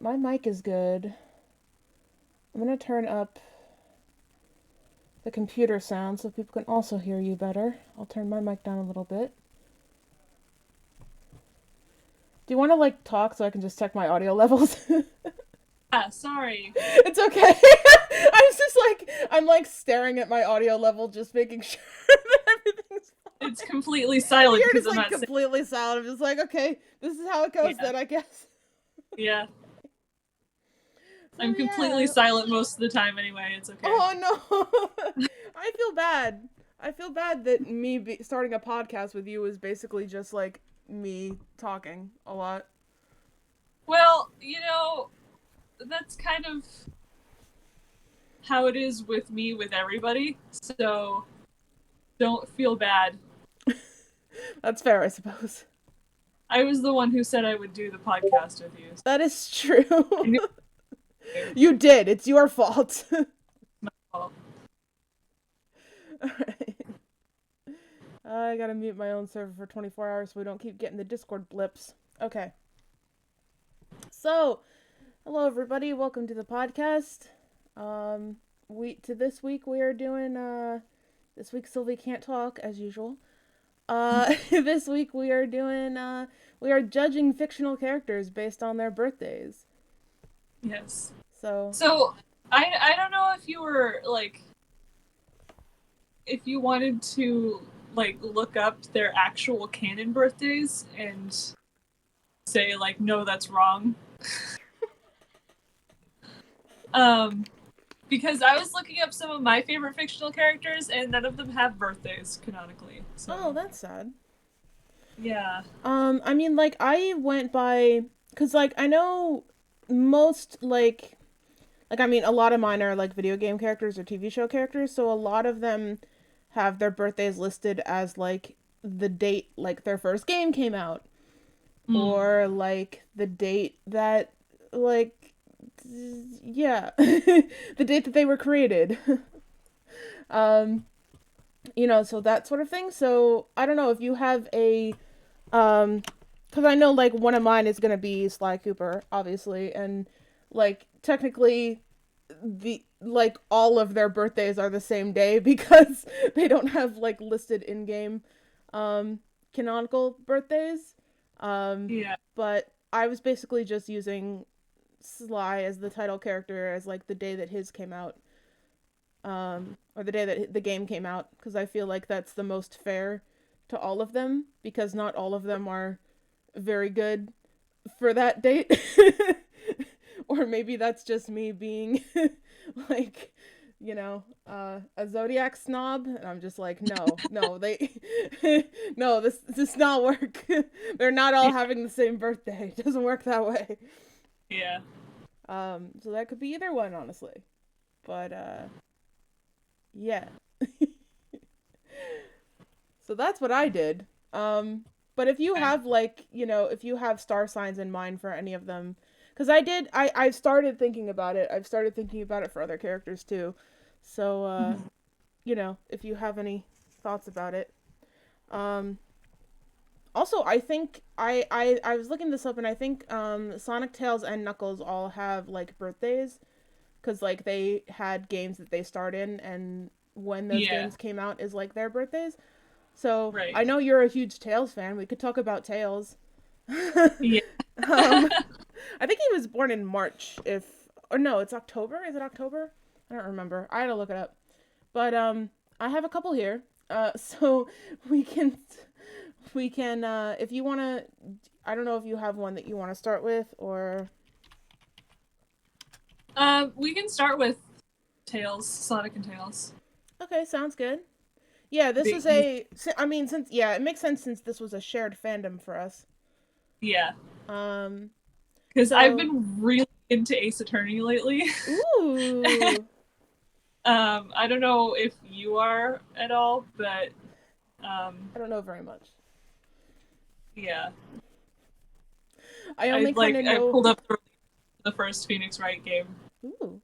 Alright, my mic is good. I'm gonna turn up the computer sound so people can also hear you better. I'll turn my mic down a little bit. Do you want to talk so I can just check my audio levels? Yeah, sorry. It's okay. I'm staring at my audio level, just making sure that everything's fine. It's completely silent You're because just I'm not saying. completely silent. I'm just okay, this is how it goes Yeah, then, I guess. yeah. So I'm completely yeah. silent most of the time anyway. It's okay. Oh no. I feel bad. I feel bad that starting a podcast with you is basically just me talking a lot. Well, that's kind of how it is with me with everybody. So don't feel bad. That's fair, I suppose. I was the one who said I would do the podcast with you. So That is true. I knew You did. It's your fault. my fault. Alright. I gotta mute my own server for 24 hours so we don't keep getting the Discord blips. Okay. So, hello everybody. Welcome to the podcast. This week we are doing this week Sylvie can't talk as usual. This week we are doing we are judging fictional characters based on their birthdays. Yes. So I don't know if you were if you wanted to look up their actual canon birthdays and say no, that's wrong. Because I was looking up some of my favorite fictional characters and none of them have birthdays canonically. So oh, that's sad. yeah. I mean I went by cuz I know most I mean a lot of mine are video game characters or TV show characters, so a lot of them have their birthdays listed as the date their first game came out, or the date that yeah, the date that they were created. um so that sort of thing. So I don't know if you have a because I know one of mine is gonna be Sly Cooper, obviously, and technically the all of their birthdays are the same day because they don't have listed in game canonical birthdays. Yeah. But I was basically just using Sly as the title character as the day that his came out, or the day that the game came out, because I feel like that's the most fair to all of them, because not all of them are very good for that date. Or maybe that's just me being a Zodiac snob, and I'm just no, they, no, this does not work. They're not all having the same birthday. It doesn't work that way. Yeah. So that could be either one, honestly. But, yeah. So that's what I did. But if you have if you have star signs in mind for any of them, because I started thinking about it. I've started thinking about it for other characters too. So, if you have any thoughts about it. Also, I think I was looking this up, and I think Sonic, Tails, and Knuckles all have birthdays, because they had games that they starred in, and when those Yeah. games came out is their birthdays. So Right. I know you're a huge Tails fan. We could talk about Tails. Yeah. I think he was born in March. Or no, it's October. Is it October? I don't remember. I had to look it up. But I have a couple here. So we can if you want to. I don't know if you have one that you want to start with, or We can start with Tails, Sonic and Tails. okay, sounds good. Yeah, this is a. I mean, it makes sense since this was a shared fandom for us. Yeah. Um. Because So. I've been really into Ace Attorney lately. Ooh. I don't know if you are at all, but I don't know very much. yeah. I only kind of know. I pulled up the first Phoenix Wright game. Ooh.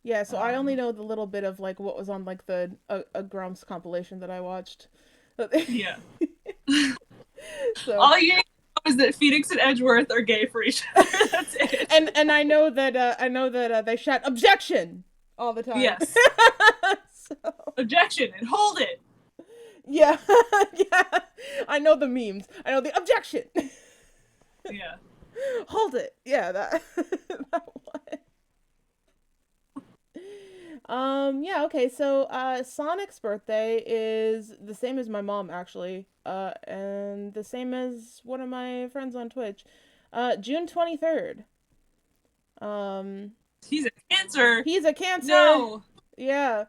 Yeah, so I only know the little bit of what was on the a Grumps compilation that I watched. Yeah. So All you know is that Phoenix and Edgeworth are gay for each other. That's it. And I know that they shout objection all the time. Yes. So, Objection and hold it. yeah, yeah. I know the memes. I know the objection. Yeah. Hold it. Yeah, that that one. Yeah, okay. So Sonic's birthday is the same as my mom actually. And the same as one of my friends on Twitch. June 23rd. Um He's a Cancer. he's a Cancer. No. Yeah.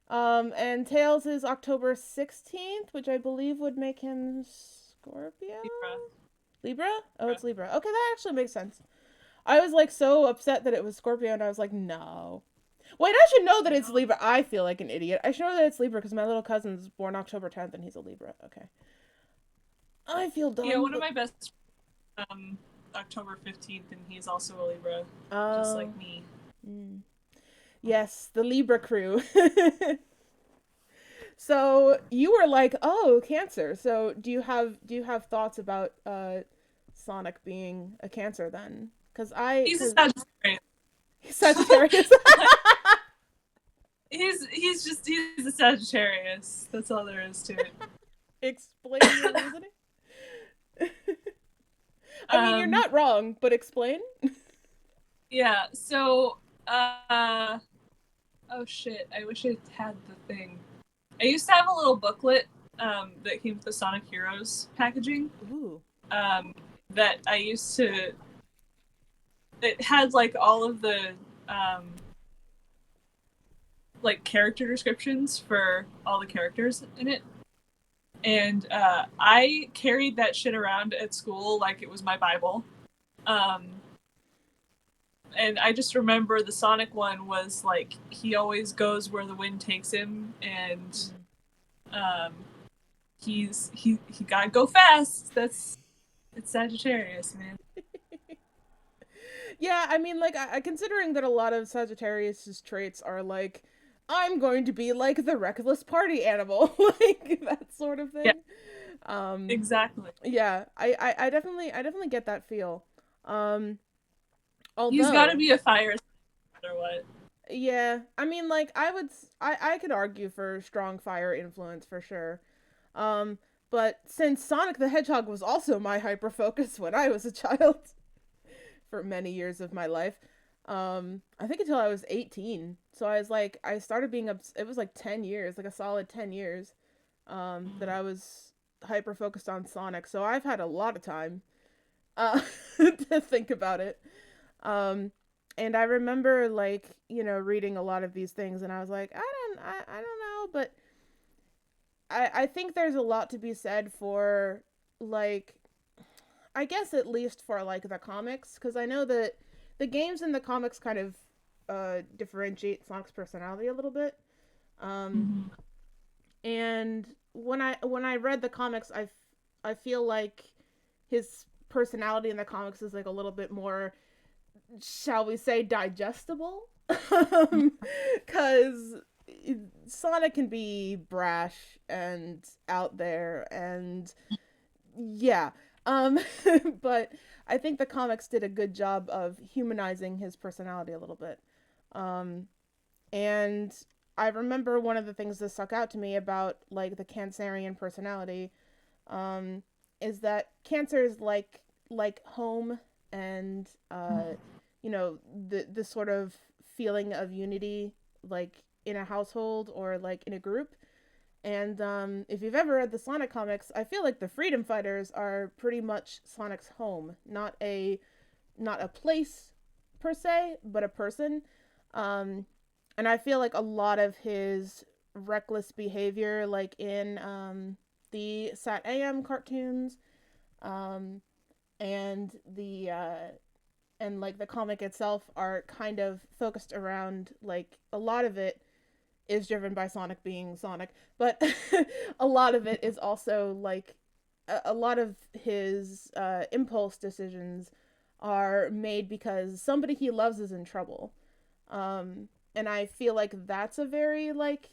And Tails is October 16th, which I believe would make him Scorpio? Libra. Libra? Oh, it's Libra. Okay, that actually makes sense. I was like so upset that it was Scorpio, and I was like, no. Wait, I should know that it's Libra. I feel like an idiot. I should know that it's Libra because my little cousin's born October 10th and he's a Libra. Okay. I feel dumb. Yeah, one of my best October 15th, and he's also a Libra, just like me. Mm. Yes, the Libra crew. So you were like, "Oh, Cancer." So do you have thoughts about Sonic being a Cancer then? He's a Sagittarius. Sagittarius. He's a Sagittarius. That's all there is to it. Explain your reasoning. I mean, you're not wrong, but explain. Yeah. So, oh shit! I wish I had the thing. I used to have a little booklet that came with the Sonic Heroes packaging. Ooh. That I used to. It had like all of the like character descriptions for all the characters in it. And I carried that shit around at school like it was my Bible. And I just remember the Sonic one was like he always goes where the wind takes him, and he gotta go fast. It's Sagittarius, man. Yeah, I mean, like, considering that a lot of Sagittarius's traits are like, I'm going to be like the reckless party animal, like that sort of thing. Yeah, exactly. Yeah, I definitely get that feel. Although he's got to be a fire, no matter what. Yeah, I mean, like, I could argue for strong fire influence for sure. But since Sonic the Hedgehog was also my hyper focus when I was a child, for many years of my life. I think until I was 18. So I was like, I started being it was like 10 years, like a solid 10 years, that I was hyper focused on Sonic. So I've had a lot of time, to think about it. And I remember like, reading a lot of these things and I was like, I don't know, but I think there's a lot to be said for like, I guess at least for like the comics, because I know that the games and the comics kind of differentiate Sonic's personality a little bit. And when I read the comics, I feel like his personality in the comics is like a little bit more, shall we say, digestible, because Sonic can be brash and out there and yeah. But I think the comics did a good job of humanizing his personality a little bit. And I remember one of the things that stuck out to me about like the Cancerian personality, is that Cancer is like home and the sort of feeling of unity like in a household or like in a group. And if you've ever read the Sonic comics, I feel like the Freedom Fighters are pretty much Sonic's home, not a place per se, but a person. And I feel like a lot of his reckless behavior, like in the Sat AM cartoons, um, and and like the comic itself, are kind of focused around like a lot of it is driven by Sonic being Sonic, but a lot of it is also like a lot of his impulse decisions are made because somebody he loves is in trouble. And I feel like that's a very like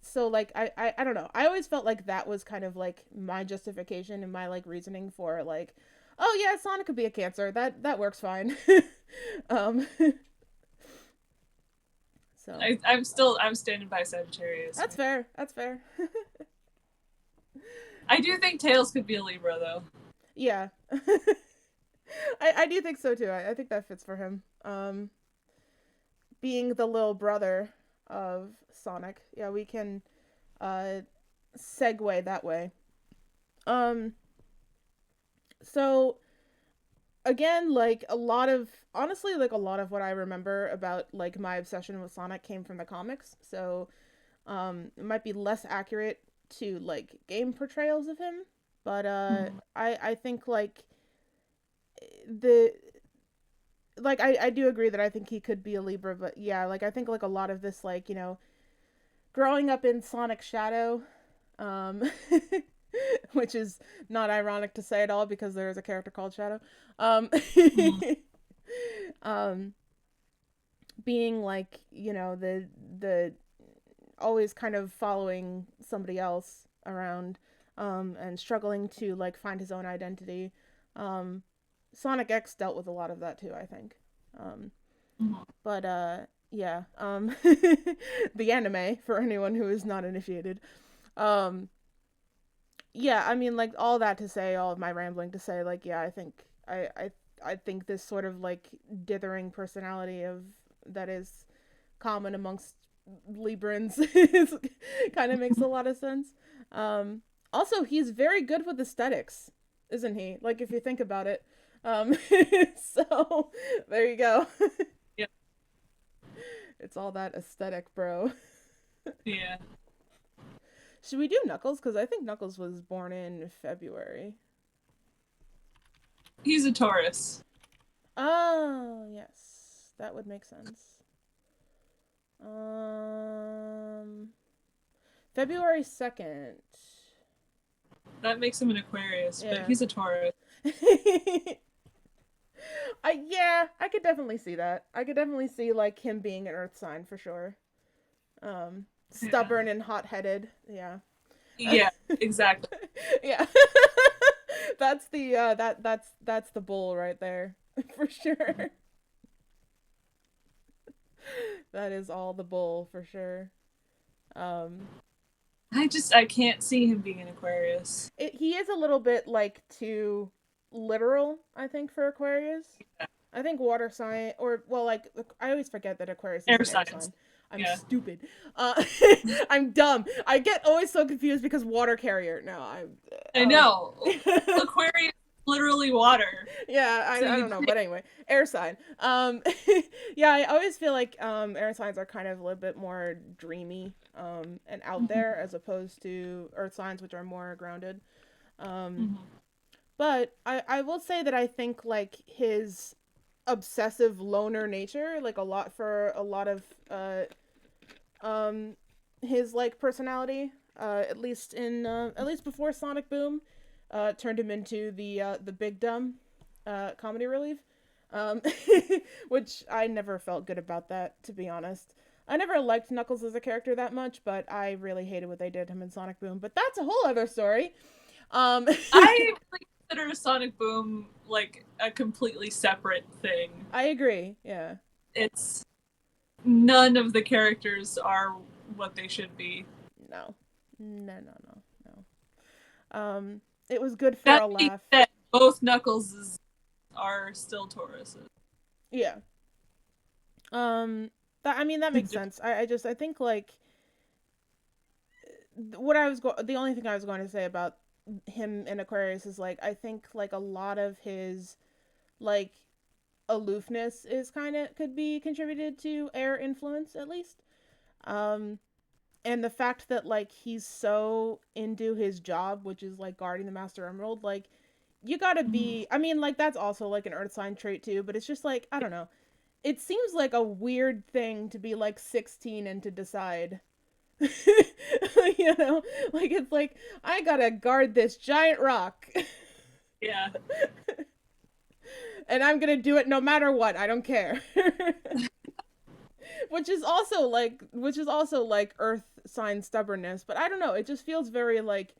so like I don't know. I always felt like that was kind of like my justification and my like reasoning for like, Oh yeah, Sonic could be a Cancer. That works fine. um, so I'm standing by Sagittarius. that's fair. That's fair. I do think Tails could be a Libra though. Yeah. I do think so too. I think that fits for him. Being the little brother of Sonic, yeah, we can uh segue that way. Um, so again, like a lot of honestly, like a lot of what I remember about like my obsession with Sonic came from the comics. So it might be less accurate to like game portrayals of him, but I think like the I do agree that I think he could be a Libra, but yeah, like I think like a lot of this like, growing up in Sonic Shadow, um which is not ironic to say at all because there is a character called Shadow. Um Mhm. um being like, the always kind of following somebody else around, and struggling to like find his own identity. Um Sonic X dealt with a lot of that too, I think. Um Mhm. but yeah, the anime for anyone who is not initiated. Um yeah, I mean like all that to say, all of my rambling to say like yeah, I think this sort of like dithering personality of that is common amongst Librans is, kind of makes a lot of sense. Um, Also, he's very good with aesthetics, isn't he? Like if you think about it. Um, so there you go. Yeah. It's all that aesthetic, bro. Yeah. Should we do Knuckles? Because I think Knuckles was born in February. He's a Taurus. Oh, yes. That would make sense. Um, February 2nd. That makes him an Aquarius, but Yeah. he's a Taurus. I could definitely see that. I could definitely see like him being an earth sign for sure. Yeah. Stubborn and hot-headed. Yeah. Yeah, exactly. Yeah. That's the that's the bull right there. For sure. That is all the bull for sure. Um I can't see him being an Aquarius. he is a little bit like too literal, I think, for Aquarius. Yeah. I think water sign, or well, like I always forget that Aquarius is Air an air signs. sign. I'm Yeah. stupid. Uh, I'm dumb. I get always so confused because water carrier. No, I'm. I know. Aquarius is literally water. Yeah, So I you don't know, but anyway, air sign. Yeah, I always feel like air signs are kind of a little bit more dreamy and out Mhm. there as opposed to earth signs, which are more grounded. Um, Mhm. but I will say that I think like his obsessive loner nature, like a lot of um his like personality, at least before Sonic Boom turned him into the big dumb comedy relief, um which I never felt good about, that, to be honest. I never liked Knuckles as a character that much, but I really hated what they did to him in Sonic Boom, but that's a whole other story. um I really consider Sonic Boom like a completely separate thing. I agree, yeah. It's none of the characters are what they should be. No, no, no, no, no. It was good for That a being laugh. said, both Knuckles are still Tauruses. Yeah. Um, I mean that makes sense. I think like the only thing I was going to say about him in Aquarius is like I think like a lot of his like aloofness is kind of could be contributed to air influence at least. Um, and the fact that like he's so into his job, which is like guarding the Master Emerald, like you gotta Mhm. be. I mean, like that's also like an Earth sign trait too, but it's just like I don't know. It seems like a weird thing to be like 16 and to decide. You know, like it's like I gotta guard this giant rock, Yeah. and I'm gonna do it no matter what. I don't care. Which is also like Earth sign stubbornness, but I don't know. It just feels very like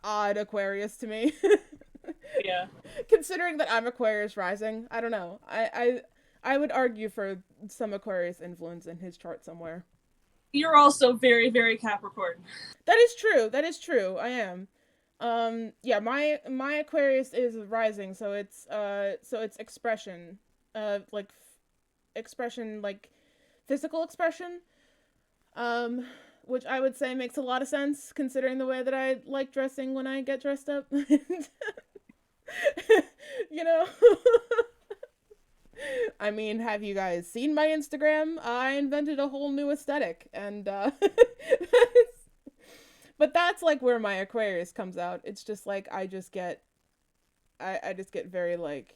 odd Aquarius to me. Yeah. Considering that I'm Aquarius rising, I don't know. I would argue for some Aquarius influence in his chart somewhere. You're also very, very Capricorn. That is true. That is true. I am. Yeah, my Aquarius is rising, so it's expression. Like expression, like physical expression. Um which I would say makes a lot of sense considering the way that I like dressing when I get dressed up. You know? I mean, have you guys seen my Instagram? I invented a whole new aesthetic, and but that's like where my Aquarius comes out. It's just like I just get very like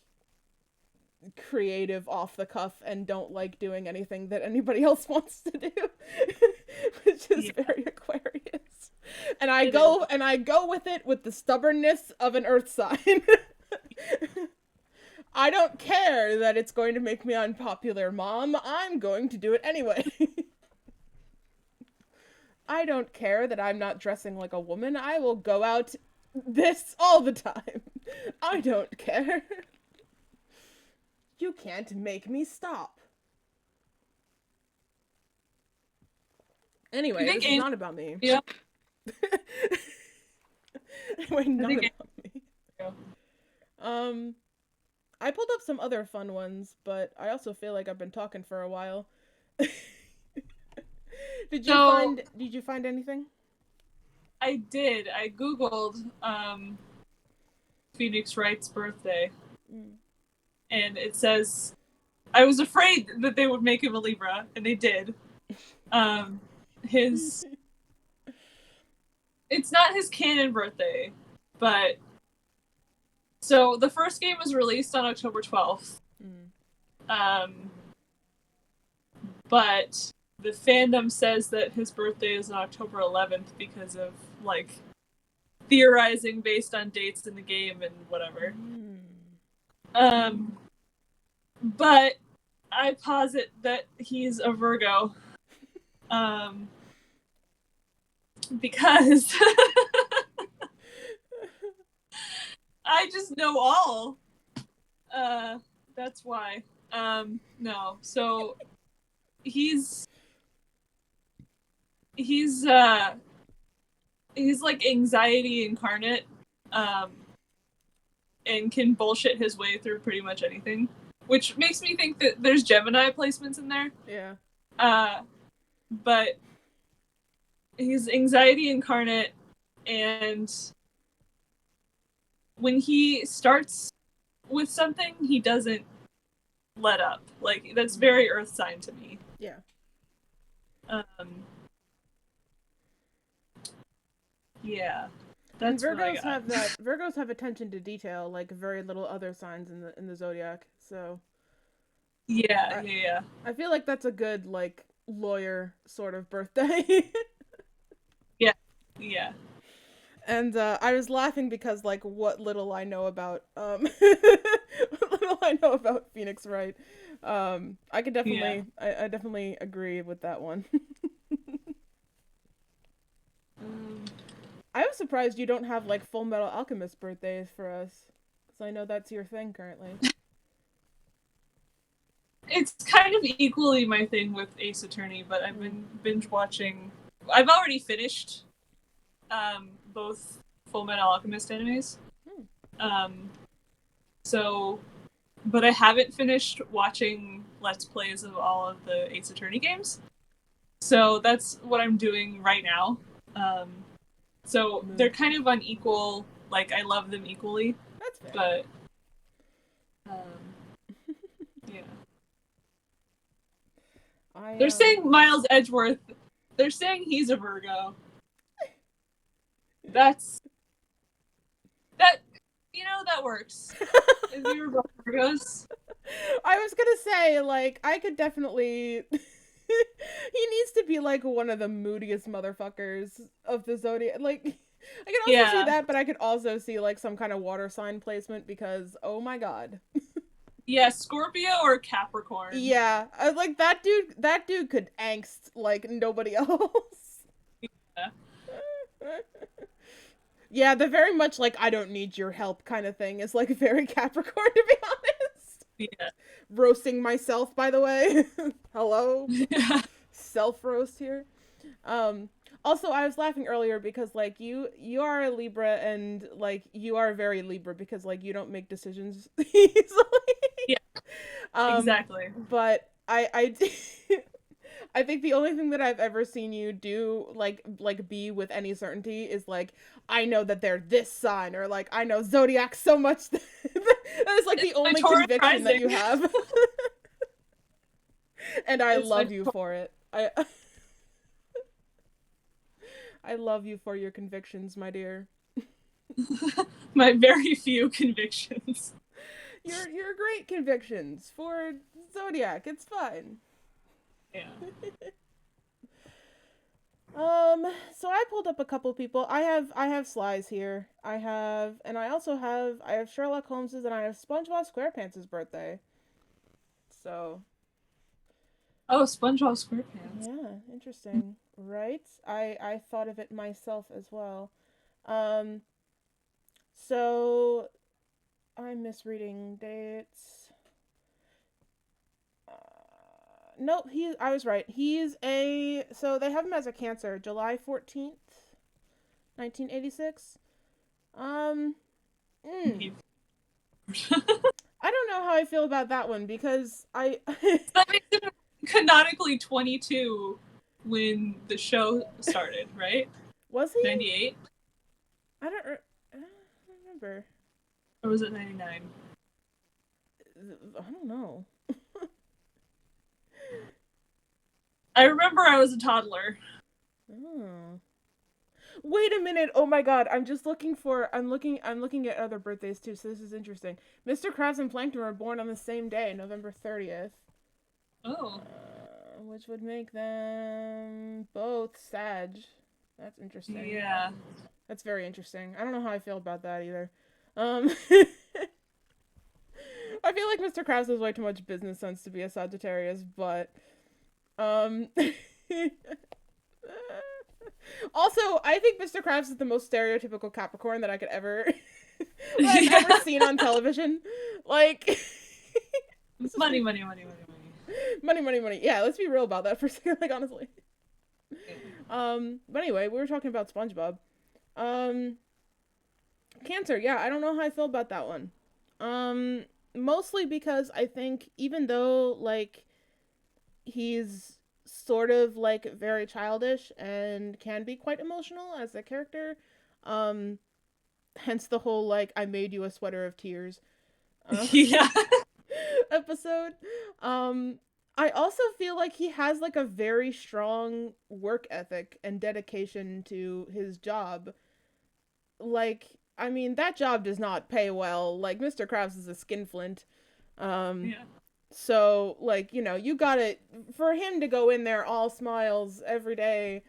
creative off the cuff and don't like doing anything that anybody else wants to do. Which is Yeah, very Aquarius. it is. And I go with it with the stubbornness of an earth sign. I don't care that it's going to make me unpopular, Mom. I'm going to do it anyway. I don't care that I'm not dressing like a woman. I will go out this all the time. I don't care. You can't make me stop. Anyway, I think this is not about me. Yeah. Anyway, not think about me. I pulled up some other fun ones, but I also feel like I've been talking for a while. Did you find anything? I did. I googled Phoenix Wright's birthday, Mm. and it says I was afraid that they would make him a Libra, and they did. His It's not his canon birthday, but so the first game was released on October 12th. Mm. But the fandom says that his birthday is on October 11th because of like theorizing based on dates in the game and whatever. But I posit that he's a Virgo. Because I just know all. That's why. No. So he's like anxiety incarnate, and can bullshit his way through pretty much anything, which makes me think that there's Gemini placements in there. Yeah. But he's anxiety incarnate, and when he starts with something, he doesn't let up. Like, that's very Earth sign to me. Yeah. Yeah. That's and Virgos have that. Virgos have attention to detail, like very little other signs in the zodiac. So. Yeah. I feel like that's a good like lawyer sort of birthday. Yeah. And I was laughing because like what little I know about Phoenix Wright. I could definitely I definitely agree with that one. I was surprised you don't have like Full Metal Alchemist birthdays for us, because I know that's your thing currently. It's kind of equally my thing with Ace Attorney, but I've been binge watching. I've already finished both Full Metal Alchemist animes. So, but I haven't finished watching Let's Plays of all of the Ace Attorney games. So that's what I'm doing right now. So they're kind of unequal. Like, I love them equally. That's fair. But, yeah. They're saying Miles Edgeworth. They're saying he's a Virgo. That works. If you were both Virgos. I was gonna say, like, I could definitely. He needs to be like one of the moodiest motherfuckers of the zodiac. Like, I can also see that, but I could also see like some kind of water sign placement because, oh my god. Yeah, Scorpio or Capricorn. Yeah, like that dude could angst like nobody else. Yeah. Yeah, the very much like I don't need your help kind of thing is like very Capricorn to be honest. Yeah. Roasting myself, by the way. Hello, Yeah. self roast here. Um, Also, I was laughing earlier because like you are a Libra and like you are very Libra because like you don't make decisions easily. Yeah. Exactly. But I think the only thing that I've ever seen you do like be with any certainty is like I know that they're this sign or like I know Zodiac so much that is like It's the my only Taurus conviction that rising. you have. And I It's my love you for it. I love you for your convictions, my dear. my very few convictions. You're great convictions for Zodiac. It's fine. Yeah. So I pulled up a couple people. I have Sly's here. I have Sherlock Holmes's and I have SpongeBob SquarePants' birthday. So Oh, SpongeBob SquarePants. yeah, interesting. Right? I thought of it myself as well. Um so I'm misreading dates. Nope, I was right. He's a so they have him as a Cancer, July 14th, 1986. Um mm, I don't know how I feel about that one because I That makes him canonically 22 when the show started, right? was he? 98? I don't remember. Or was it 99? I don't know. I remember I was a toddler. Oh. Wait a minute. Oh my god. I'm looking at other birthdays too, so this is interesting. Mr. Krabs and Plankton were born on the same day, November 30th. Oh. Which would make them both Sag. That's interesting. Yeah. That's very interesting. I don't know how I feel about that either. Um I feel like Mr. Krabs has way too much business sense to be a Sagittarius, but um also, I think Mr. Krabs is the most stereotypical Capricorn that I could ever that I've Yeah. ever seen on television. Like Money, money, money, money, money. money, money, money. Yeah, let's be real about that for a second, like honestly. But anyway, we were talking about SpongeBob. Um Cancer, yeah, I don't know how I feel about that one. Um Mostly because I think even though like he's sort of like very childish and can be quite emotional as a character. Um, Hence the whole like I made you a sweater of tears Yeah. episode. Um, I also feel like he has like a very strong work ethic and dedication to his job. Like, I mean, that job does not pay well. Like, Mr. Krabs is a skinflint. Um, Yeah. So, like, you got it. For him to go in there all smiles every day,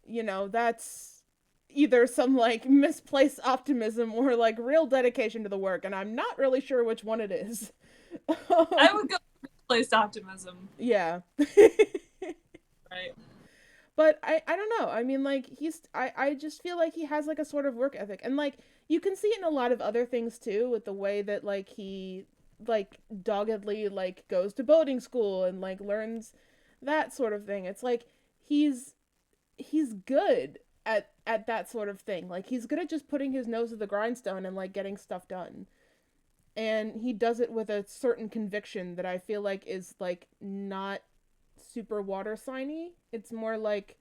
that's either some, like, misplaced optimism or, like, real dedication to the work. And I'm not really sure which one it is. I would go with misplaced optimism. Yeah. Right. But I don't know. I mean, like, I just feel like he has, like, a sort of work ethic. And, like, you can see it in a lot of other things, too, with the way that, like, he like doggedly like goes to boating school and like learns that sort of thing. It's like he's good at that sort of thing. Like he's good at just putting his nose to the grindstone and like getting stuff done. And he does it with a certain conviction that I feel like is like not super water signy. It's more like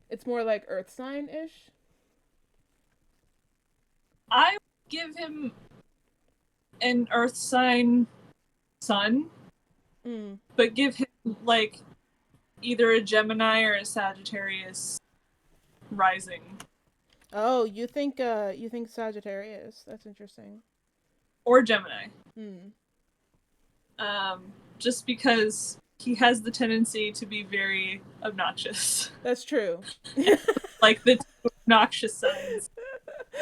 earth sign ish. I would give him an earth sign sun, but give him like either a Gemini or a Sagittarius rising. Oh, you think Sagittarius? That's interesting. Or Gemini. Hmm. Just because he has the tendency to be very obnoxious. That's true. Like the two obnoxious signs.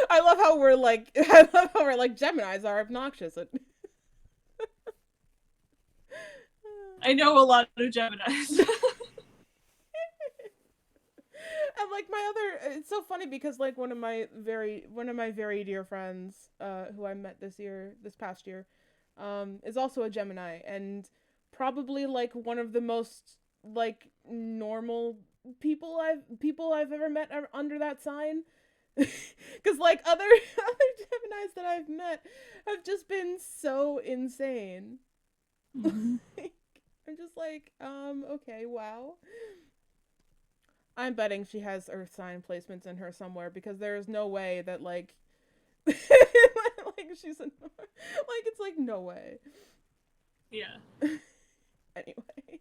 I love how we're like I love how we're like Geminis are obnoxious. I know a lot of Geminis. And like it's so funny because like one of my very dear friends, who I met this past year, is also a Gemini, and probably like one of the most like normal people I've ever met are under that sign. Because like other Geminis that I've met have just been so insane. Mm-hmm. I'm just like, okay, wow. I'm betting she has Earth sign placements in her somewhere because there is no way that like, like she's like it's like no way. Yeah. Anyway,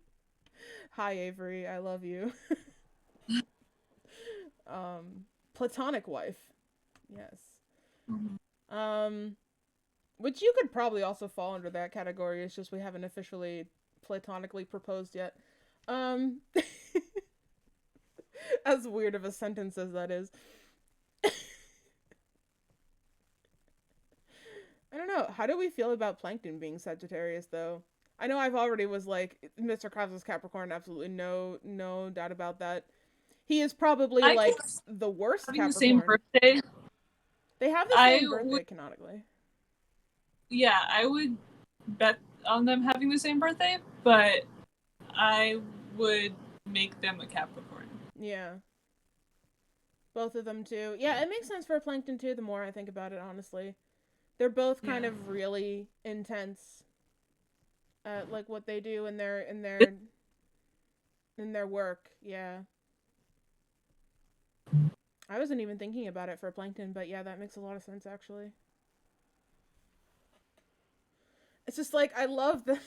hi Avery, I love you. Platonic wife, yes. Mm-hmm. Which you could probably also fall under that category. It's just we haven't officially platonically proposed yet. Um, as weird of a sentence as that is. I don't know. How do we feel about Plankton being Sagittarius, though? I know I've already was like Mr. Krabs is Capricorn. Absolutely no doubt about that. He is probably I like guess the worst having the same Capricorn. birthday, They have the I same birthday would, canonically. yeah, I would bet on them having the same birthday, but I would make them a Capricorn. Yeah, both of them too. Yeah, it makes sense for Plankton too. The more I think about it, honestly, they're both kind Yeah. of really intense at like what they do in their work. Yeah. I wasn't even thinking about it for Plankton, but yeah, that makes a lot of sense actually. It's just like I love the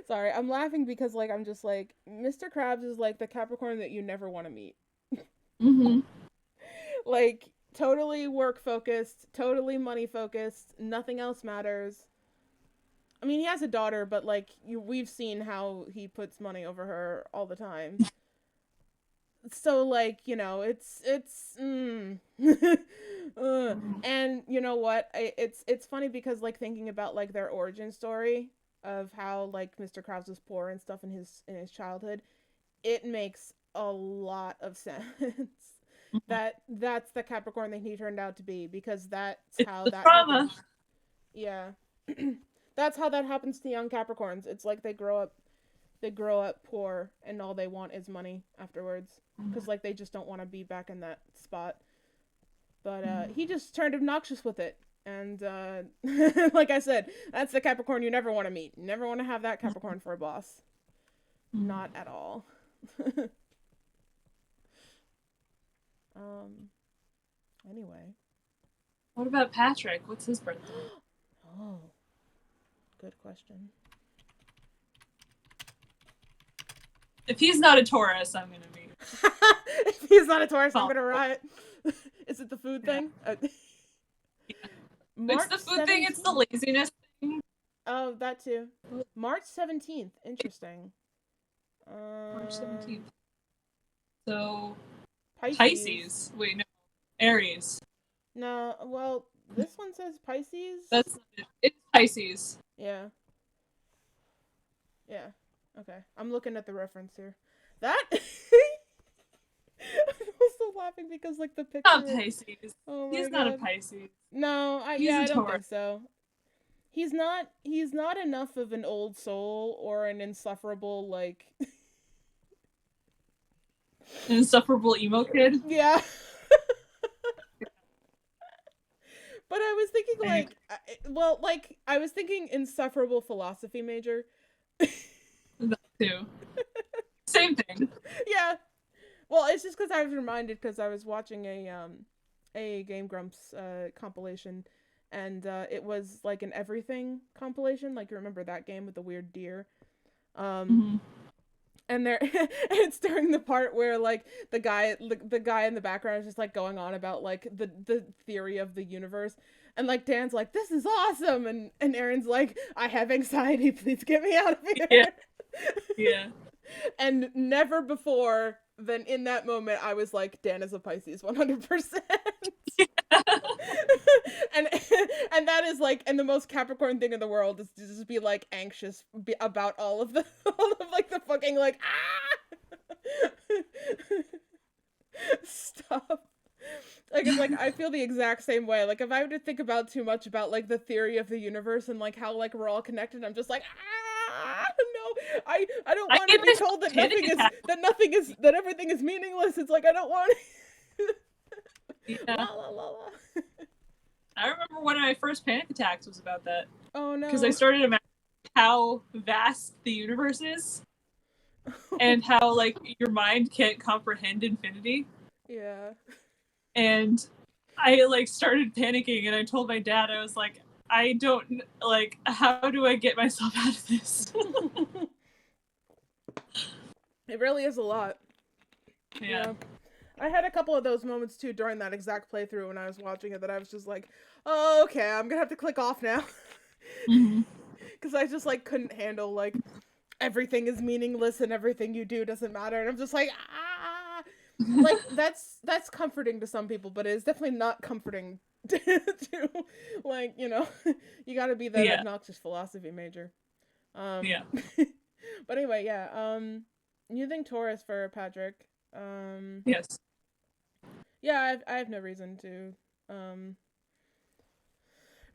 Sorry, I'm laughing because like I'm just like Mr. Krabs is like the Capricorn that you never want to meet. Mm-hmm. Like totally work focused, totally money focused, nothing else matters. I mean, he has a daughter, but like we've seen how he puts money over her all the time. So like and you know what it's funny because like thinking about like their origin story of how like Mr. Krabs was poor and stuff in his childhood, it makes a lot of sense. That's the Capricorn that he turned out to be because that's It's how the that trauma. happens. Yeah. That's how that happens to young Capricorns. It's like they grow up poor and all they want is money afterwards because like they just don't want to be back in that spot, but he just turned obnoxious with it, and like I said, that's the Capricorn you never want to meet. You never want to have that Capricorn for a boss. Not at all. um anyway. What about Patrick? What's his birthday? Oh, good question. If he's not a Taurus, I'm gonna be. If he's not a Taurus, I'm gonna riot. Is it the food Yeah. thing? Yeah. March It's the food 17th. thing, it's the laziness thing. Oh, that too. March 17th. Interesting. March 17th. So, Pisces. Pisces. Wait, no. Aries. No, well, this one says Pisces. It's Pisces. Yeah. Yeah. Okay. I'm looking at the reference here. That I'm also laughing because like the picture. Not Pisces. Oh my He's god. not a Pisces. No, He's I a don't Taurus. think so. He's not enough of an old soul or an insufferable like An insufferable emo kid. yeah. But I was thinking like I was thinking insufferable philosophy major. That too. Same thing. Yeah. Well, it's just because I was reminded because I was watching a Game Grumps compilation, and it was like an everything compilation. Like you remember that game with the weird deer. Mm-hmm. And there it's during the part where like the guy in the background is just like going on about like the theory of the universe, and like Dan's like, this is awesome, and Aaron's like, I have anxiety, please get me out of here. Yeah. Yeah. And never before than in that moment I was like, Dan is a Pisces 100%. and and that is like, and the most Capricorn thing in the world is to just be like anxious about all of like the fucking like Stop. Like, it's like I feel the exact same way. Like, if I were to think about too much about like the theory of the universe and like how like we're all connected, I'm just like, no, I don't I want to gave be myself told a panic attack. that everything is meaningless. It's like I don't want Yeah. la la la la. I remember one of my first panic attacks was about that. Oh Because I no. started imagining how vast the universe is and how like your mind can't comprehend infinity. Yeah. And I like started panicking and I told my dad, I was like, I don't like, how do I get myself out of this? It really is a lot. Yeah. Yeah. I had a couple of those moments too during that exact playthrough when I was watching it that I was just like, oh, okay, I'm gonna have to click off now. Mm-hmm. Because I just like couldn't handle like everything is meaningless and everything you do doesn't matter. And I'm just like, ah. Like that's comforting to some people, but it is definitely not comforting to like, you gotta be that Yeah. obnoxious philosophy major. Um Yeah. but anyway, yeah. You think Taurus for Patrick. Yes. Yeah, I have no reason to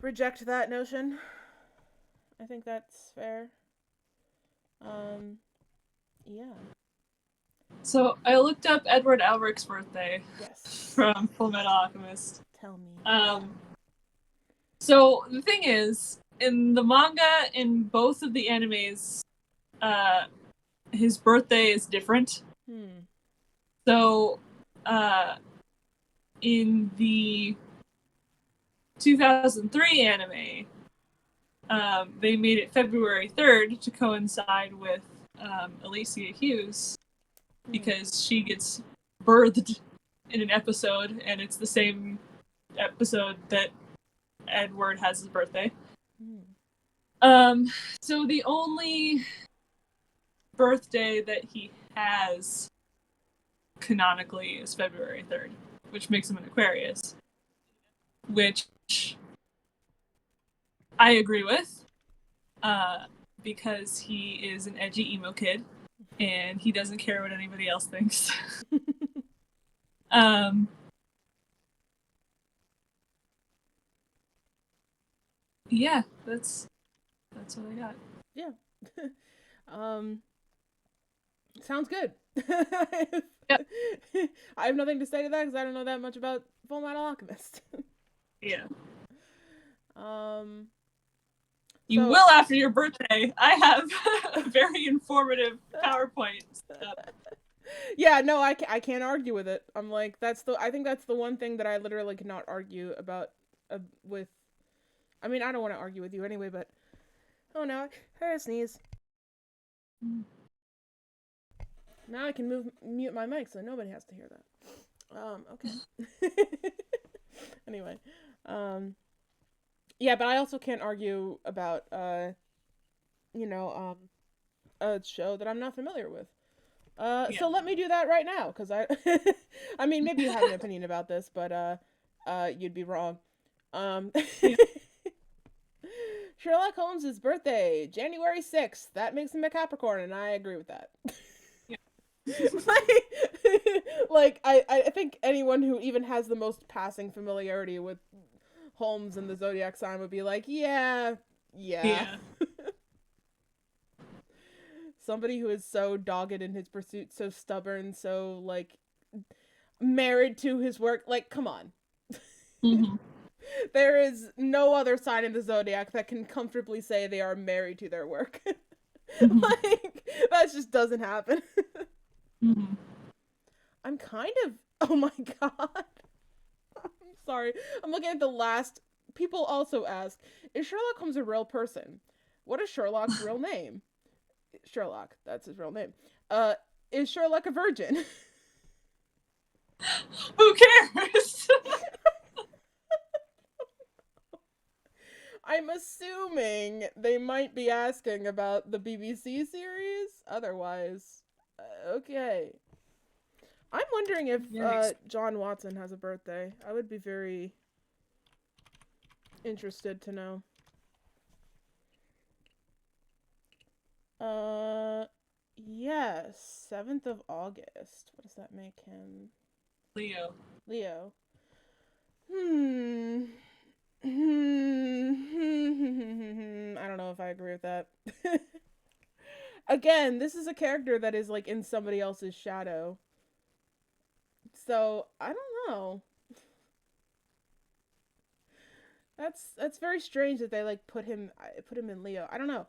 reject that notion. I think that's fair. Um yeah. So I looked up Edward Elric's birthday Yes. from Full Metal Alchemist. Tell me. So the thing is, in the manga, in both of the animes, uh, his birthday is different. So, in the 2003 anime, they made it February 3rd to coincide with Alicia Hughes because she gets birthed in an episode, and it's the same episode that Edward has his birthday. So the only birthday that he has canonically is February 3rd, which makes him an Aquarius, which I agree with, because he is an edgy emo kid and he doesn't care what anybody else thinks. Yeah, that's what I got. Yeah. um Sounds good. Yep. I have nothing to say to that because I don't know that much about Full Metal Alchemist. Yeah. Um You so will after your birthday. I have a very informative PowerPoint setup. yeah, no, I can't argue with it. I'm like, I think that's the one thing that I literally cannot argue about with. I mean, I don't want to argue with you anyway, but oh no, I heard a sneeze. Now I can mute my mic so nobody has to hear that. Okay. Anyway, yeah, but I also can't argue about a show that I'm not familiar with. So let me do that right now, because I mean, maybe you have an opinion about this, but you'd be wrong. Yeah. Sherlock Holmes' birthday, January 6th. That makes him a Capricorn, and I agree with that. Yeah. I think anyone who even has the most passing familiarity with Holmes and the Zodiac sign would be like, yeah. Somebody who is so dogged in his pursuit, so stubborn, so like married to his work. Like, come on. Mm-hmm. There is no other sign in the Zodiac that can comfortably say they are married to their work. Mm-hmm. Like, that just doesn't happen. Mm-hmm. I'm kind of. Oh my god. I'm sorry. I'm looking at the last. People also ask, is Sherlock Holmes a real person? What is Sherlock's real name? Sherlock, that's his real name. Is Sherlock a virgin? Who cares? I'm assuming they might be asking about the BBC series. Otherwise, okay. I'm wondering if John Watson has a birthday. I would be very interested to know. Yes. 7th of August. What does that make him? Leo. Leo. Hmm. I don't know if I agree with that. Again, this is a character that is like in somebody else's shadow. So, I don't know. That's very strange that they like put him in Leo. I don't know.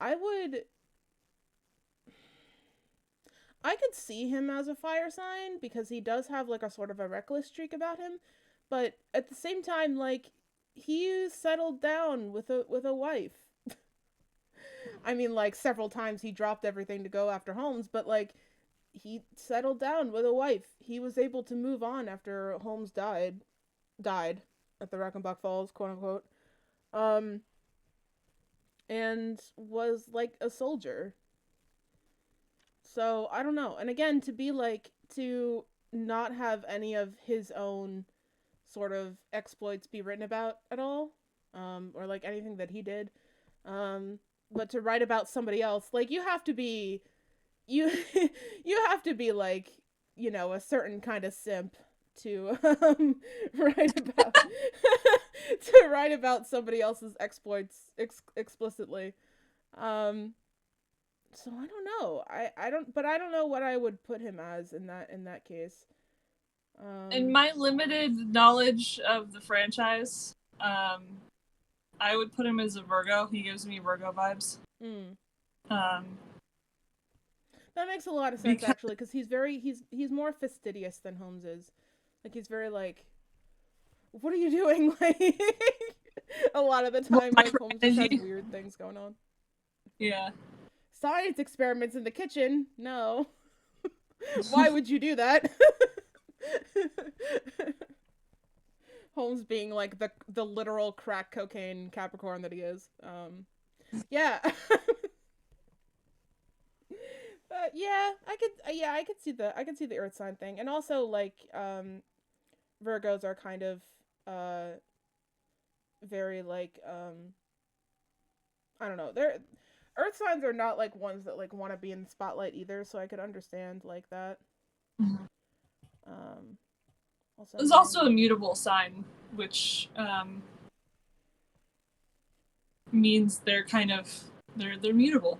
I would I could see him as a fire sign because he does have like a sort of a reckless streak about him, but at the same time like he settled down with a wife. I mean like several times he dropped everything to go after Holmes, but like he settled down with a wife. He was able to move on after Holmes died at the Reichenbach Falls, quote unquote. Um and was like a soldier. So I don't know. And again, to be like to not have any of his own sort of exploits be written about at all, or like anything that he did, but to write about somebody else, like you you have to be like a certain kind of simp to write about to write about somebody else's exploits explicitly. Um, so I don't know. I don't know what I would put him as in that case. In Um, my limited knowledge of the franchise, I would put him as a Virgo. He gives me Virgo vibes. mm, Um, that makes a lot of sense because actually, because he's more fastidious than Holmes is. Like he's very like, what are you doing? Like a lot of the well, time, like Holmes just has microenergy. weird things going on. Yeah. Science experiments in the kitchen? No. Why would you do that? Holmes being like the literal crack cocaine Capricorn that he is. Yeah. Yeah, I could see the Earth sign thing, and also like Virgos are kind of uh very like I don't know, they're Earth signs are not like ones that like want to be in the spotlight either, so I could understand like that. Um, also There's my also a mutable sign, which means they're kind of they're mutable.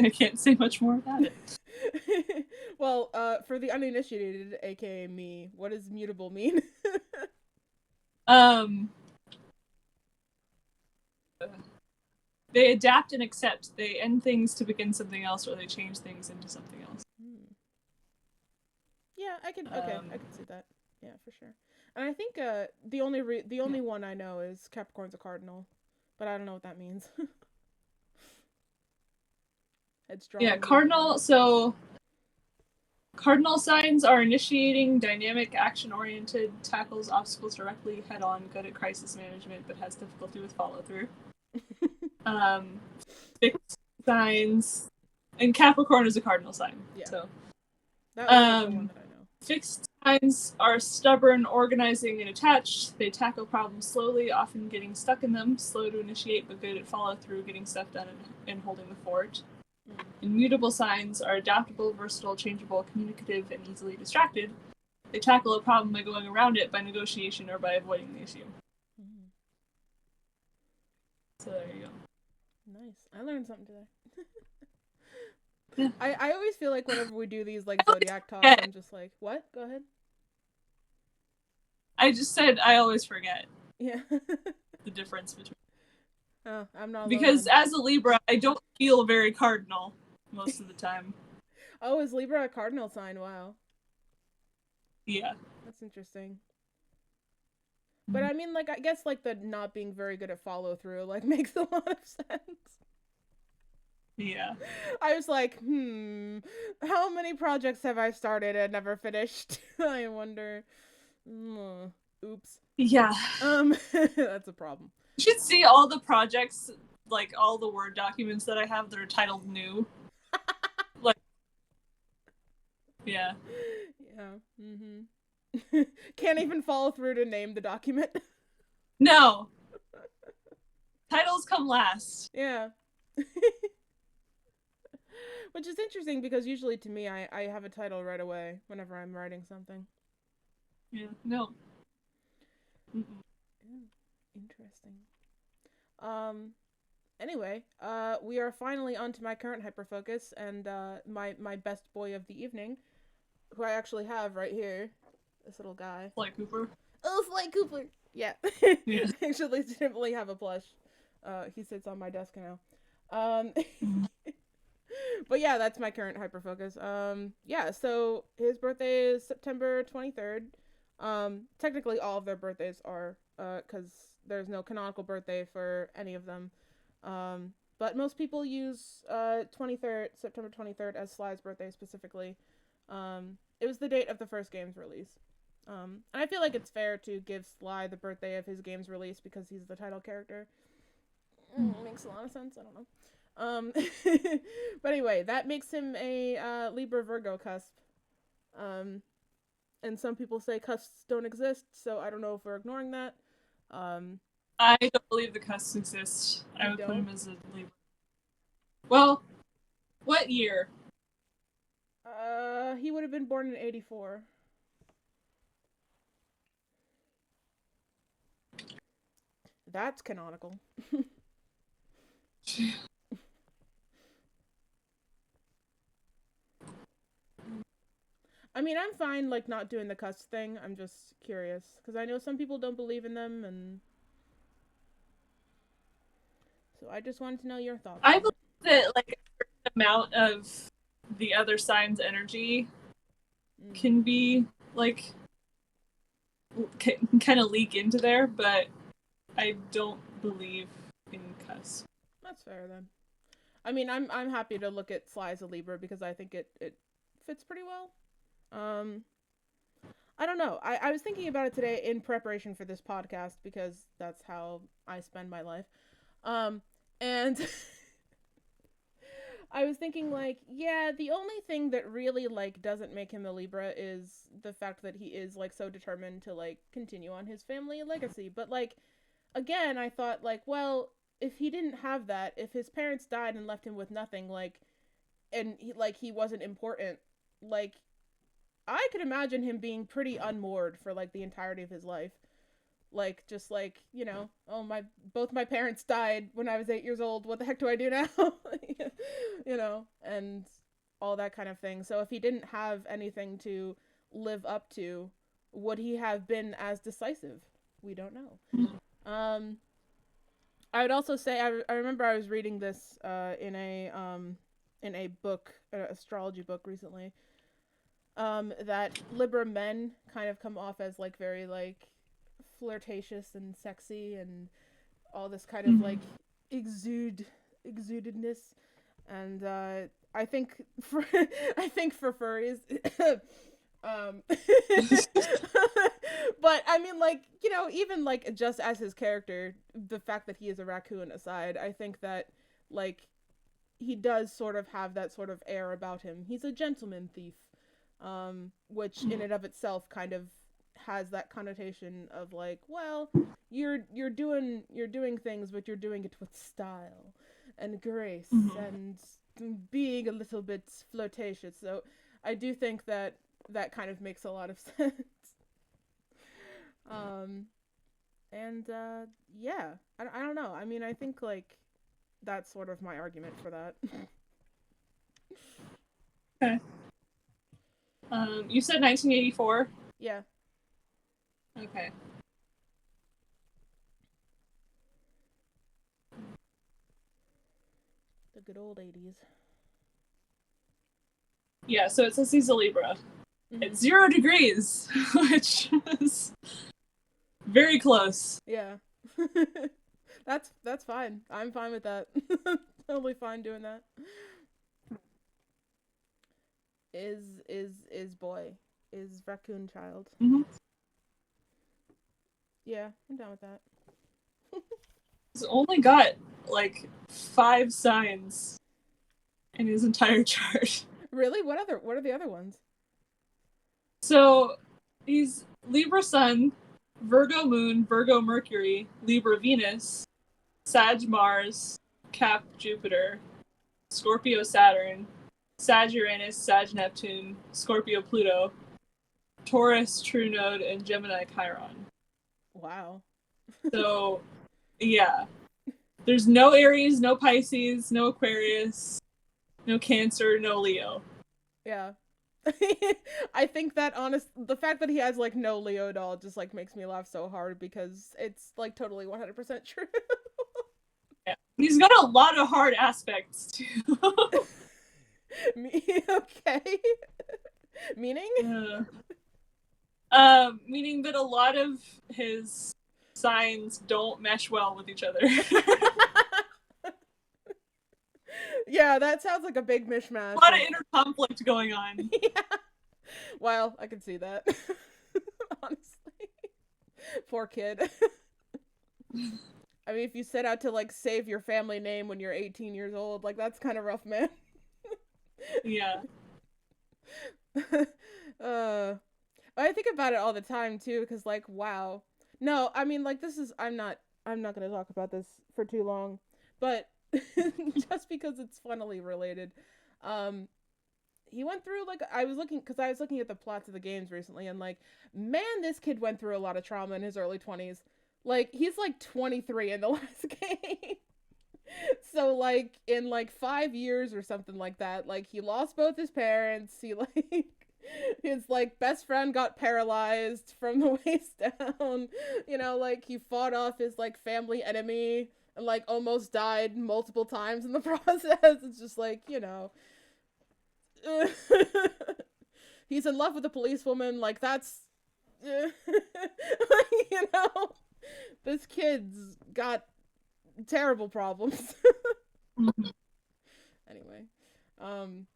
I can't say much more about it. well, for the uninitiated, aka me, what does mutable mean? Um, they adapt and accept. They end things to begin something else, or they change things into something else. Yeah, I could. Okay, Um, I could see that. Yeah, for sure. And I think the only one I know is Capricorn's a cardinal, but I don't know what that means. yeah, Headstrong, moody. cardinal. So cardinal signs are initiating, dynamic, action-oriented, tackles obstacles directly, head-on, good at crisis management, but has difficulty with follow-through. Fixed signs, and Capricorn is a cardinal sign. Yeah, So, that was the only one that I know. fixed signs are stubborn, organizing, and attached. They tackle problems slowly, often getting stuck in them. Slow to initiate, but good at follow-through, getting stuff done, and holding the fort. Immutable signs are adaptable, versatile, changeable, communicative, and easily distracted. They tackle a problem by going around it by negotiation or by avoiding the issue. So there you go. Nice. I learned something today. Yeah. I always feel like whenever we do these like Zodiac talks, I'm just like, what? Go ahead. I just said I always forget Yeah. the difference between. Oh, I'm not alone. Because Then. as a Libra, I don't feel very cardinal most of the time. Oh, is Libra a cardinal sign? Wow. Yeah. That's interesting. But I mean, like, I guess, like, the not being very good at follow through, like, makes a lot of sense. Yeah. I was like, how many projects have I started and never finished? I wonder. Oops. Yeah. That's a problem. You should see all the projects, like, all the Word documents that I have that are titled new. Like, yeah. Yeah. Can't even follow through to name the document. No. Titles come last. Yeah. Which is interesting because usually to me, I have a title right away whenever I'm writing something. Yeah, no. Yeah, interesting. Um, anyway, we are finally on to my current hyperfocus and my best boy of the evening, who I actually have right here. This little guy. Sly Cooper. Oh, Sly Cooper! Yeah. Yeah. I actually didn't really have a plush. He sits on my desk now. Um, but yeah, that's my current hyperfocus. Yeah, so his birthday is September 23rd. Technically all of their birthdays are, because there's no canonical birthday for any of them. But most people use 23rd, September 23rd as Sly's birthday specifically. It was the date of the first game's release. And I feel like it's fair to give Sly the birthday of his game's release because he's the title character. Makes a lot of sense. I don't know. But anyway, that makes him a Libra Virgo cusp. And some people say cusps don't exist, so I don't know if we're ignoring that. I don't believe the cusps exist. I would don't? put him as a Libra. Well, what year? He would have been born in 84. That's canonical. I mean, I'm fine, like, not doing the cusp thing. I'm just curious. Because I know some people don't believe in them, and... So I just wanted to know your thoughts. I believe that, like, a certain amount of the other sign's energy can be, like, can kind of leak into there, but I don't believe in cusp. That's fair, then. I mean, I'm happy to look at Sly as a Libra because I think it fits pretty well. I don't know. I was thinking about it today in preparation for this podcast because that's how I spend my life. And I was thinking, like, yeah, the only thing that really, like, doesn't make him a Libra is the fact that he is, like, so determined to, like, continue on his family legacy. But, like, again, I thought, like, well, if he didn't have that, if his parents died and left him with nothing, like, and he wasn't important, like, I could imagine him being pretty unmoored for, like, the entirety of his life. Like, just like, you know, oh, both my parents died when I was 8 years old. What the heck do I do now? You know, and all that kind of thing. So if he didn't have anything to live up to, would he have been as decisive? We don't know. I would also say I remember I was reading this in a book, an astrology book recently. That Libra men kind of come off as like very like flirtatious and sexy and all this kind of like exudedness, and I think for furries but I mean, like, you know, even like just as his character, the fact that he is a raccoon aside, I think that like he does sort of have that sort of air about him. He's a gentleman thief, which in and of itself kind of has that connotation of like, well, you're doing things, but you're doing it with style and grace and being a little bit flirtatious. So I do think that kind of makes a lot of sense. And yeah, I don't know. I mean, I think like that's sort of my argument for that. Okay. You said 1984? Yeah. Okay. The good old 80s. Yeah, so it says he's a Libra. It's 0 degrees, which is very close. Yeah. That's fine. I'm fine with that. Totally fine doing that. Is boy. Is raccoon child. Yeah, I'm down with that. He's only got like 5 signs in his entire chart. Really? What are the other ones? So he's Libra Sun, Virgo Moon, Virgo Mercury, Libra Venus, Sag Mars, Cap Jupiter, Scorpio Saturn, Sag Uranus, Sag Neptune, Scorpio Pluto, Taurus True Node, and Gemini Chiron. Wow. So, yeah. There's no Aries, no Pisces, no Aquarius, no Cancer, no Leo. Yeah. I think that the fact that he has like no Leo at all just like makes me laugh so hard because it's like totally 100% true. Yeah. He's got a lot of hard aspects too. Okay. Meaning? Meaning that a lot of his signs don't mesh well with each other. Yeah, that sounds like a big mishmash. A lot of inner conflict going on. Yeah. Well, I can see that. Honestly. Poor kid. I mean, if you set out to like save your family name when you're 18 years old, like that's kind of rough, man. Yeah. I think about it all the time too, because like, wow. No, I mean, like I'm not gonna talk about this for too long, but just because it's funnily related, um, he went through like I was looking at the plots of the games recently, and like, man, this kid went through a lot of trauma in his early 20s. Like he's like 23 in the last game. So like in like 5 years or something like that, like he lost both his parents. He like his like best friend got paralyzed from the waist down. You know, like he fought off his like family enemy and like almost died multiple times in the process. It's just like, you know. He's in love with a policewoman, like that's you know, this kid's got terrible problems. Anyway, I'm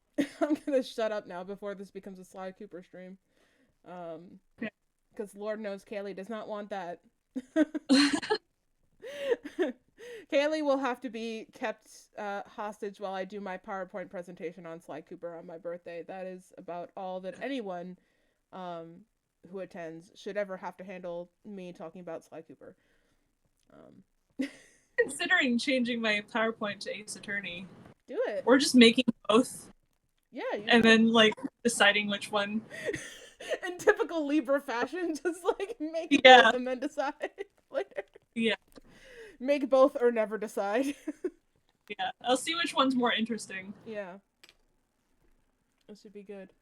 gonna shut up now before this becomes a Sly Cooper stream. Because Lord knows Kayleigh does not want that. Kayleigh will have to be kept hostage while I do my PowerPoint presentation on Sly Cooper on my birthday. That is about all that anyone who attends should ever have to handle me talking about Sly Cooper. Considering changing my PowerPoint to Ace Attorney. Do it. Or just making both. Yeah. And then like deciding which one. In typical Libra fashion, just like make both and then decide later. Yeah. Make both or never decide. Yeah. I'll see which one's more interesting. Yeah. This should be good.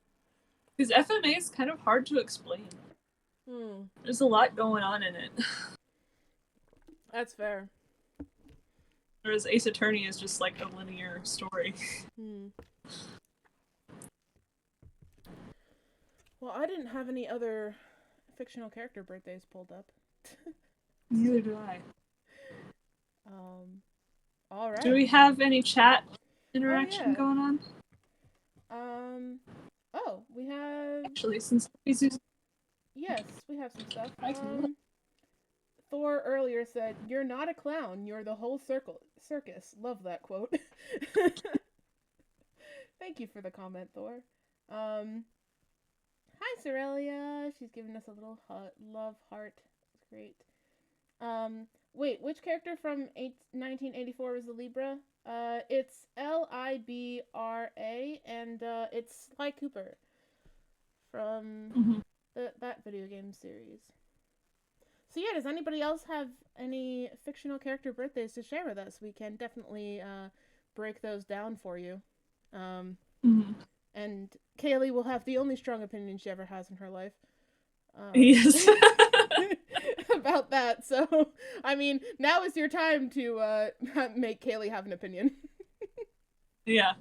Because FMA is kind of hard to explain. There's a lot going on in it. That's fair. Whereas Ace Attorney is just like a linear story. Well, I didn't have any other fictional character birthdays pulled up. Neither do I. All right. Do we have any chat interaction going on? Oh, we have... Actually, since he's using... Yes, we have some stuff. Thor earlier said, "You're not a clown, you're the whole circus." Love that quote. Thank you for the comment, Thor. Hi, Sorelia. She's giving us a little love heart. It's great. Wait, which character from 1984 was the Libra? It's Libra, and it's Sly Cooper from that video game series. So yeah, does anybody else have any fictional character birthdays to share with us? We can definitely break those down for you. And Kayleigh will have the only strong opinion she ever has in her life. Yes. About that. So, I mean, now is your time to make Kayleigh have an opinion. Yeah.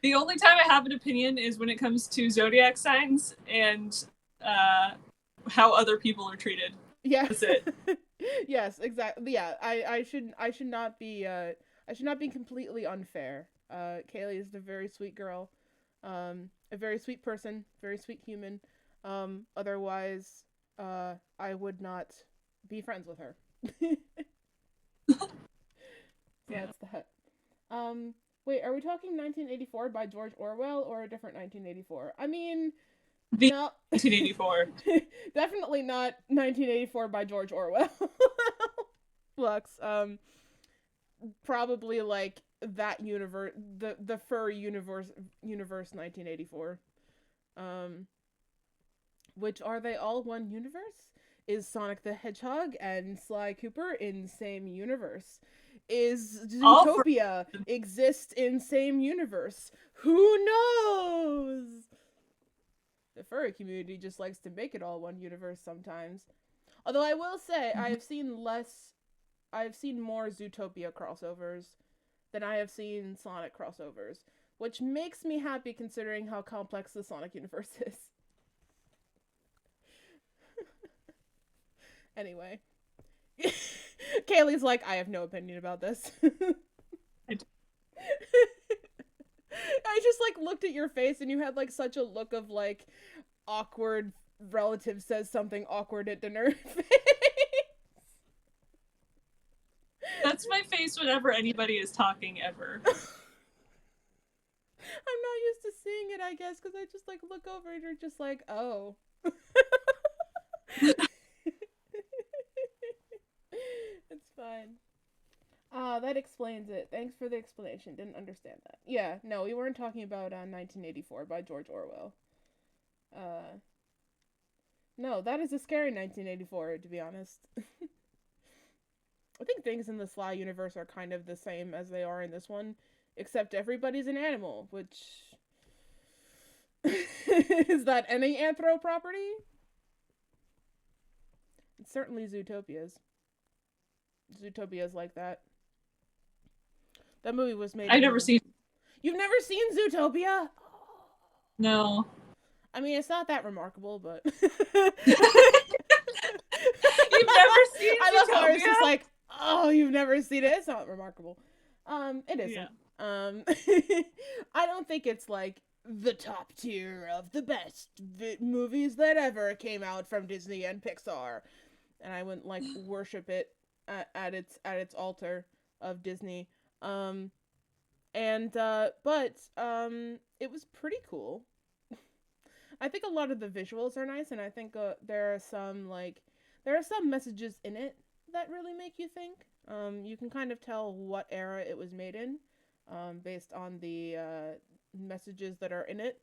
The only time I have an opinion is when it comes to zodiac signs and how other people are treated. Yeah. That's it. Yes, exactly. Yeah, I should not be completely unfair. Kayleigh is a very sweet girl. A very sweet person, very sweet human. Otherwise, I would not be friends with her. That's that. Wait, are we talking 1984 by George Orwell or a different 1984? I mean, no. 1984. Definitely not 1984 by George Orwell. Lux, probably like that universe, the furry universe 1984. Which are they all one universe? Is Sonic the Hedgehog and Sly Cooper in same universe? Is Zootopia exist in same universe? Who knows? The furry community just likes to make it all one universe sometimes. Although I will say I've seen more Zootopia crossovers than I have seen Sonic crossovers, which makes me happy considering how complex the Sonic universe is. Anyway. Kayleigh's like, I have no opinion about this. I just like looked at your face and you had like such a look of like awkward relative says something awkward at dinner face. That's my face whenever anybody is talking ever. I'm not used to seeing it, I guess, because I just like look over and you're just like, oh. It's fine. That explains it. Thanks for the explanation. Didn't understand that. Yeah, no, we weren't talking about 1984 by George Orwell. No, that is a scary 1984, to be honest. I think things in the Sly universe are kind of the same as they are in this one, except everybody's an animal, which... Is that any anthro property? It's certainly Zootopia's. Zootopia's like that. That movie was made... I've never seen... You've never seen Zootopia? No. I mean, it's not that remarkable, but... You've never seen Zootopia? I love how it's just like, oh, you've never seen it? It's not remarkable. It isn't. Yeah. I don't think it's like the top tier of the best movies that ever came out from Disney and Pixar. And I wouldn't like worship it at its altar of Disney. But it was pretty cool. I think a lot of the visuals are nice, and I think there are some messages in it that really make you think. You can kind of tell what era it was made in, based on the messages that are in it.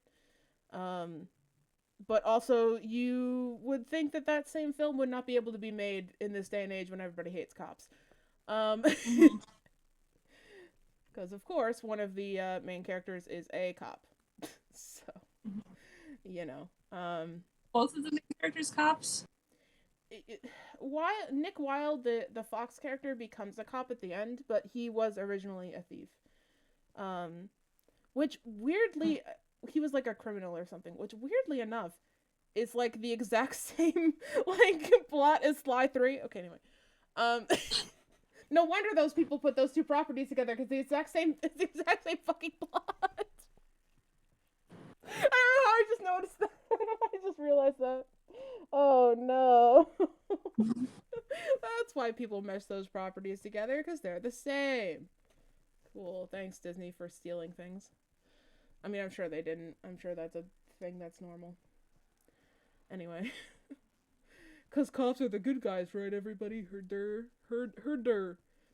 But also, you would think that same film would not be able to be made in this day and age when everybody hates cops. Because, of course, one of the main characters is a cop. So, you know. Both of the main characters cops? Nick Wilde, the Fox character, becomes a cop at the end, but he was originally a thief. Which, weirdly... he was like a criminal or something, which weirdly enough is like the exact same like plot as Sly 3. Okay, anyway. No wonder those people put those two properties together, because it's the exact same fucking plot. I don't know how I just noticed that. I just realized that. Oh no. That's why people mesh those properties together, because they're the same. Cool. Thanks, Disney, for stealing things. I mean, I'm sure they didn't. I'm sure that's a thing that's normal. Anyway. Because cops are the good guys, right, everybody? Herder.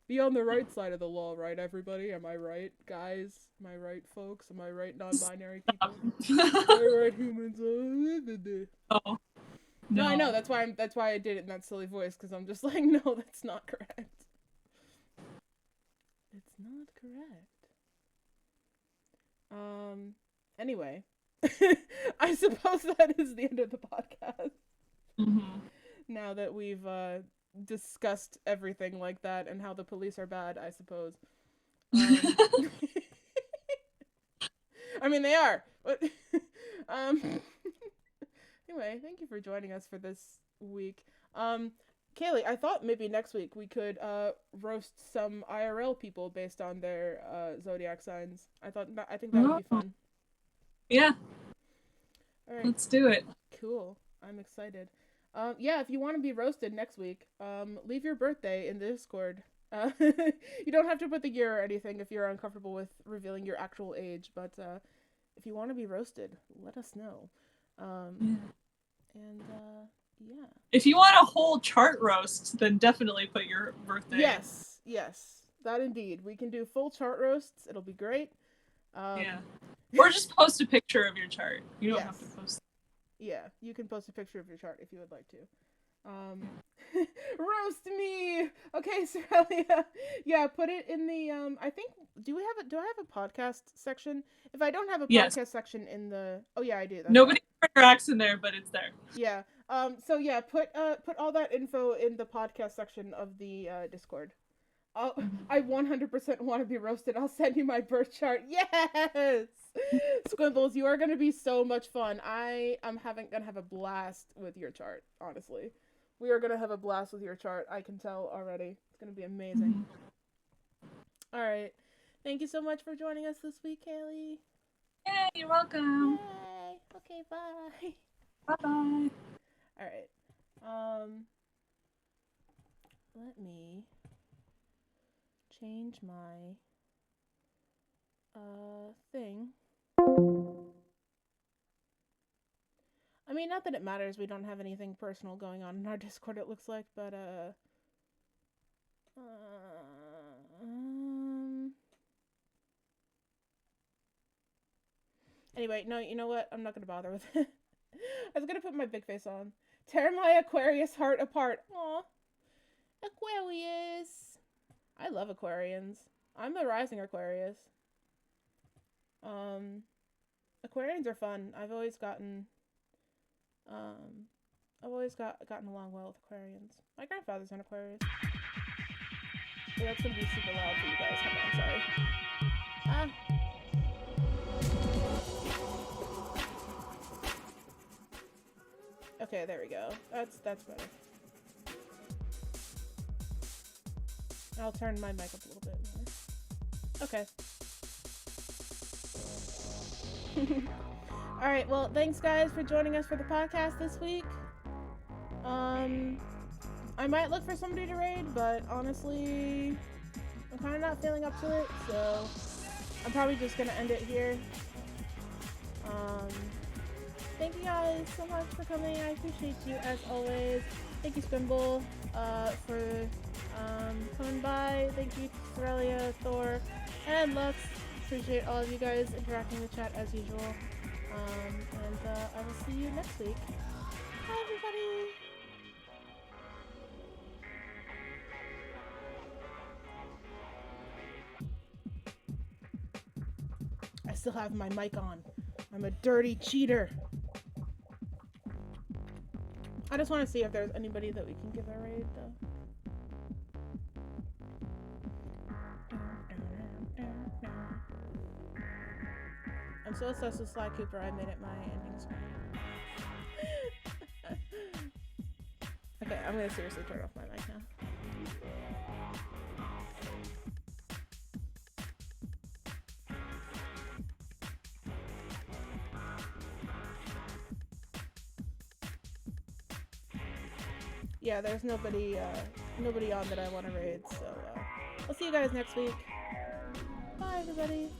Be on the right side of the law, right, everybody? Am I right, guys? Am I right, folks? Am I right, non-binary people? Am I right, humans? Oh. No, I know. That's why I did it in that silly voice, because I'm just like, no, that's not correct. It's not correct. Anyway, I suppose that is the end of the podcast. Mm-hmm. Now that we've discussed everything like that and how the police are bad, I suppose. I mean, they are. But anyway, thank you for joining us for this week. Kayleigh, I thought maybe next week we could roast some IRL people based on their zodiac signs. I think that would be fun. Yeah. All right. Let's do it. Cool. I'm excited. Yeah, if you want to be roasted next week, leave your birthday in the Discord. You don't have to put the year or anything if you're uncomfortable with revealing your actual age, but if you want to be roasted, let us know. And yeah. If you want a whole chart roast, then definitely put your birthday. Yes. that indeed. We can do full chart roasts. It'll be great. Yeah. Or just post a picture of your chart. You don't have to post. Yeah, you can post a picture of your chart if you would like to. Roast me. Okay, Australia. Yeah, put it in the I think do I have a podcast section? If I don't have a podcast section in the oh yeah, I do. That's nobody interacts in there, but it's there. Yeah. So yeah, put all that info in the podcast section of the Discord. I 100% want to be roasted. I'll send you my birth chart. Yes! Squimbles, you are going to be so much fun. I am gonna have a blast with your chart, honestly. We are going to have a blast with your chart. I can tell already. It's going to be amazing. All right. Thank you so much for joining us this week, Kayleigh. Yay, you're welcome. Yay. Okay, bye. Bye-bye. All right. Let me change my thing. I mean, not that it matters. We don't have anything personal going on in our Discord, it looks like, but anyway, no, you know what? I'm not gonna bother with it. I was gonna put my big face on. Tear my Aquarius heart apart. Aw. Aquarius. I love Aquarians. I'm a rising Aquarius. Aquarians are fun. I've always gotten along well with Aquarians. My grandfather's an Aquarius. Yeah, that's gonna be super loud for you guys. Hold on, sorry. Okay, there we go. That's better. I'll turn my mic up a little bit more. Okay. Alright, well, thanks guys for joining us for the podcast this week. I might look for somebody to raid, but honestly, I'm kind of not feeling up to it, so I'm probably just gonna end it here. Thank you guys so much for coming. I appreciate you as always. Thank you, Spimble, for coming by. Thank you, Australia, Thor, and Lux. Appreciate all of you guys interacting in the chat as usual. And I will see you next week. Bye, everybody. I still have my mic on. I'm a dirty cheater. I just want to see if there's anybody that we can give a raid, though. I'm so obsessed with Sly Cooper, I made it my ending screen. Okay, I'm gonna seriously turn off my mic now. Yeah, there's nobody on that I want to raid, so I'll see you guys next week. Bye, everybody.